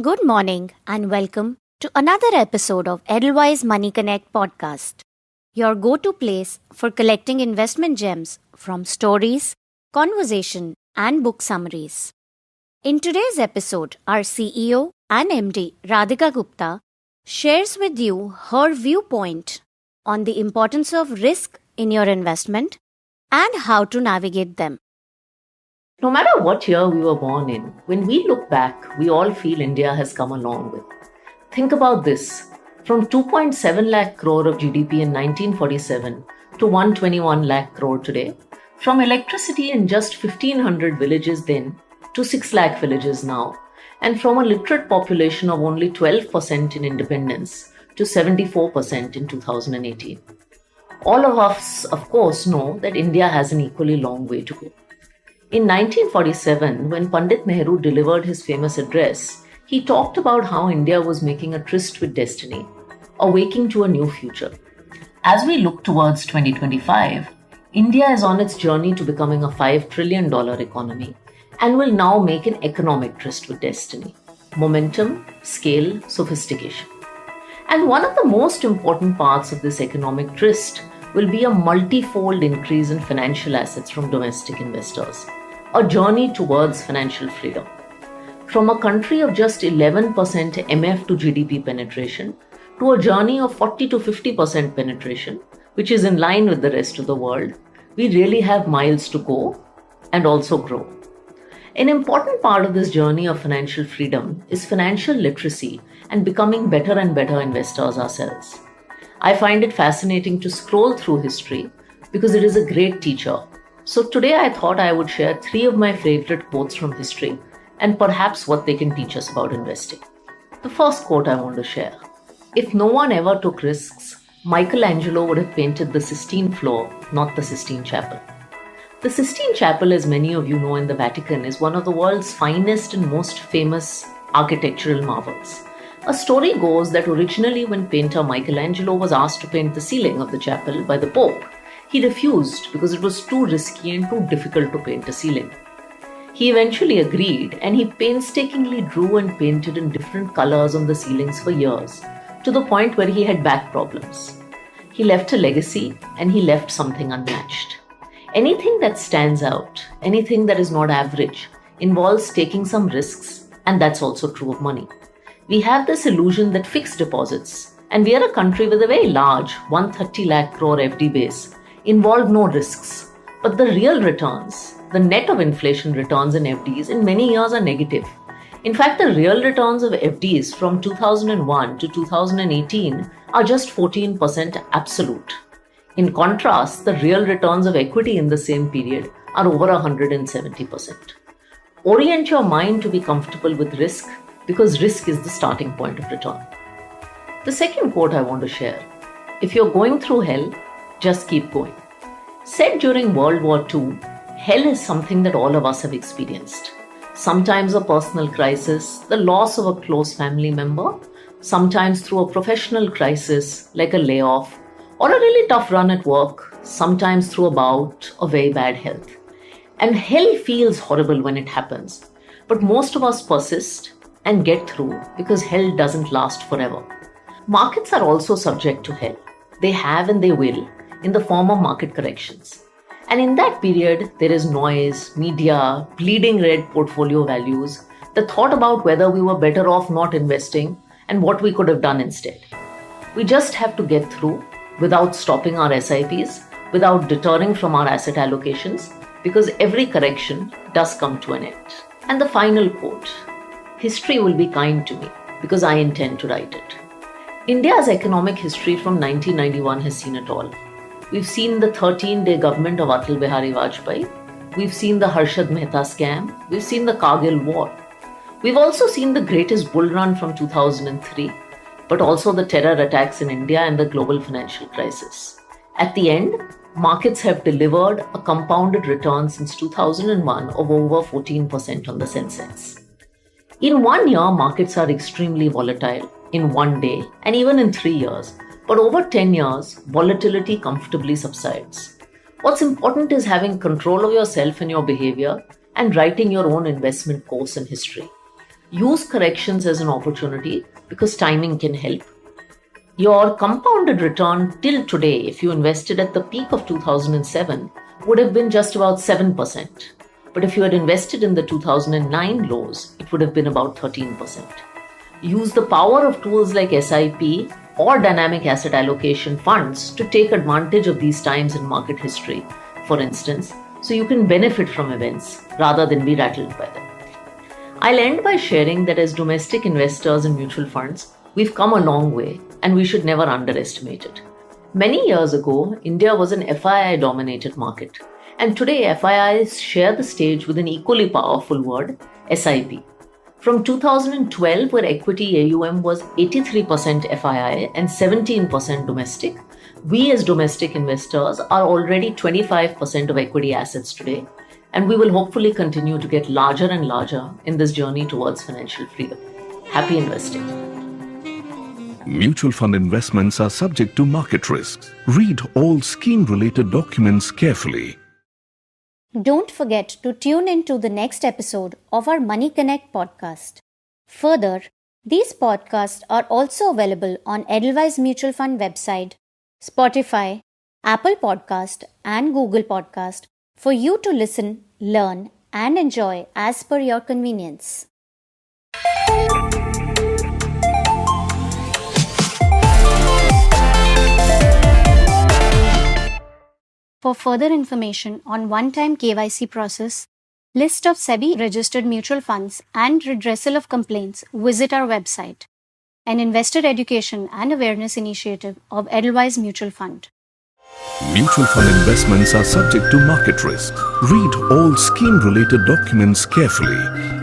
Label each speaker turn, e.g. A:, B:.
A: Good morning and welcome to another episode of Edelweiss Money Konnect podcast, your go-to place for collecting investment gems from stories, conversation, and book summaries. In today's episode, our CEO and MD Radhika Gupta shares with you her viewpoint on the importance of risk in your investment and how to navigate them.
B: No matter what year we were born in, when we look back, we all feel India has come a long way. Think about this. From 2.7 lakh crore of GDP in 1947 to 121 lakh crore today, from electricity in just 1500 villages then to 6 lakh villages now, and from a literate population of only 12% in independence to 74% in 2018. All of us, of course, know that India has an equally long way to go. In 1947, when Pandit Nehru delivered his famous address, he talked about how India was making a tryst with destiny, awaking to a new future. As we look towards 2025, India is on its journey to becoming a $5 trillion economy and will now make an economic tryst with destiny. Momentum, scale, sophistication. And one of the most important parts of this economic tryst will be a multi-fold increase in financial assets from domestic investors. A journey towards financial freedom. From a country of just 11% MF to GDP penetration to a journey of 40 to 50% penetration, which is in line with the rest of the world, we really have miles to go and also grow. An important part of this journey of financial freedom is financial literacy and becoming better and better investors ourselves. I find it fascinating to scroll through history because it is a great teacher. So today I thought I would share 3 of my favorite quotes from history and perhaps what they can teach us about investing. The first quote I want to share. If no one ever took risks, Michelangelo would have painted the Sistine floor, not the Sistine Chapel. The Sistine Chapel, as many of you know, in the Vatican, is one of the world's finest and most famous architectural marvels. A story goes that originally when painter Michelangelo was asked to paint the ceiling of the chapel by the Pope, he refused because it was too risky and too difficult to paint a ceiling. He eventually agreed and he painstakingly drew and painted in different colors on the ceilings for years, to the point where he had back problems. He left a legacy and he left something unmatched. Anything that stands out, anything that is not average, involves taking some risks, and that's also true of money. We have this illusion that fixed deposits, and we are a country with a very large 130 lakh crore FD base, involve no risks. But the real returns, the net of inflation returns in FDs in many years are negative. In fact, the real returns of FDs from 2001 to 2018 are just 14% absolute. In contrast, the real returns of equity in the same period are over 170%. Orient your mind to be comfortable with risk because risk is the starting point of return. The second quote I want to share. If you're going through hell, just keep going. Said during World War II, hell is something that all of us have experienced. Sometimes a personal crisis, the loss of a close family member, sometimes through a professional crisis like a layoff, or a really tough run at work, sometimes through a bout of very bad health. And hell feels horrible when it happens, but most of us persist and get through because hell doesn't last forever. Markets are also subject to hell. They have and they will, in the form of market corrections. And in that period, there is noise, media, bleeding red portfolio values, the thought about whether we were better off not investing and what we could have done instead. We just have to get through without stopping our SIPs, without deterring from our asset allocations, because every correction does come to an end. And the final quote, history will be kind to me because I intend to write it. India's economic history from 1991 has seen it all. We've seen the 13-day government of Atal Bihari Vajpayee. We've seen the Harshad Mehta scam. We've seen the Kargil war. We've also seen the greatest bull run from 2003, but also the terror attacks in India and the global financial crisis. At the end, markets have delivered a compounded return since 2001 of over 14% on the Sensex. In 1 year, markets are extremely volatile, in 1 day, and even in 3 years. But over 10 years, volatility comfortably subsides. What's important is having control of yourself and your behavior and writing your own investment course and history. Use corrections as an opportunity because timing can help. Your compounded return till today, if you invested at the peak of 2007, would have been just about 7%. But if you had invested in the 2009 lows, it would have been about 13%. Use the power of tools like SIP or dynamic asset allocation funds to take advantage of these times in market history, for instance, so you can benefit from events rather than be rattled by them. I'll end by sharing that as domestic investors in mutual funds, we've come a long way and we should never underestimate it. Many years ago, India was an FII dominated market, and today FIIs share the stage with an equally powerful word, SIP. From 2012, where equity AUM was 83% FII and 17% domestic, we as domestic investors are already 25% of equity assets today, and we will hopefully continue to get larger and larger in this journey towards financial freedom. Happy investing.
C: Mutual fund investments are subject to market risks. Read all scheme-related documents carefully.
A: Don't forget to tune in to the next episode of our Money Konnect podcast. Further, these podcasts are also available on Edelweiss Mutual Fund website, Spotify, Apple Podcast, and Google Podcast for you to listen, learn, and enjoy as per your convenience. For further information on one-time KYC process, list of SEBI-registered mutual funds, and redressal of complaints, visit our website, an investor education and awareness initiative of Edelweiss Mutual Fund.
C: Mutual fund investments are subject to market risk. Read all scheme-related documents carefully.